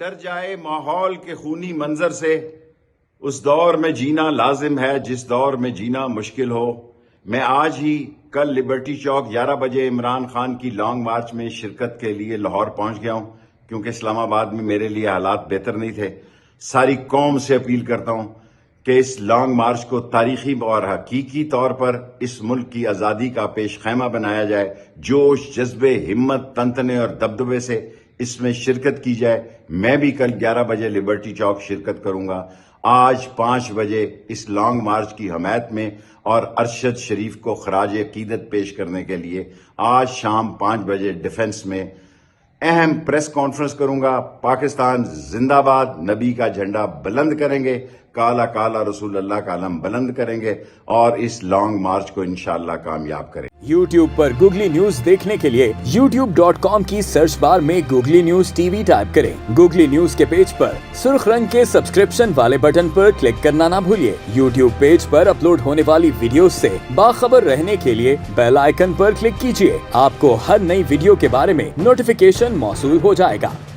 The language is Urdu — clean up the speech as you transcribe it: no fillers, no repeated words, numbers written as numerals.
ڈر جائے ماحول کے خونی منظر سے، اس دور میں جینا لازم ہے جس دور میں جینا مشکل ہو۔ میں آج ہی کل لبرٹی چوک 11 بجے عمران خان کی لانگ مارچ میں شرکت کے لیے لاہور پہنچ گیا ہوں، کیونکہ اسلام آباد میں میرے لیے حالات بہتر نہیں تھے۔ ساری قوم سے اپیل کرتا ہوں کہ اس لانگ مارچ کو تاریخی اور حقیقی طور پر اس ملک کی آزادی کا پیش خیمہ بنایا جائے۔ جوش، جذبے، ہمت، تنتنے اور دبدبے سے اس میں شرکت کی جائے۔ میں بھی کل 11 بجے لبرٹی چوک شرکت کروں گا۔ آج 5 بجے اس لانگ مارچ کی حمایت میں اور ارشد شریف کو خراج عقیدت پیش کرنے کے لیے آج شام 5 بجے ڈیفنس میں اہم پریس کانفرنس کروں گا۔ پاکستان زندہ باد، نبی کا جھنڈا بلند کریں گے، کالا کالا رسول اللہ کا علم بلند کریں گے اور اس لانگ مارچ کو انشاءاللہ کامیاب کریں گے۔ YouTube پر گوگلی نیوز دیکھنے کے لیے youtube.com کی سرچ بار میں googly news T V type کریں۔ گوگلی نیوز کے پیج پر سرخ رنگ کے سبسکرپشن والے بٹن پر کلک کرنا نہ بھولیے۔ YouTube پیج پر اپلوڈ ہونے والی ویڈیوز سے باخبر رہنے کے لیے بیل آئیکن پر کلک کیجیے۔ آپ کو ہر نئی ویڈیو کے بارے میں نوٹیفیکیشن موصول ہو جائے گا۔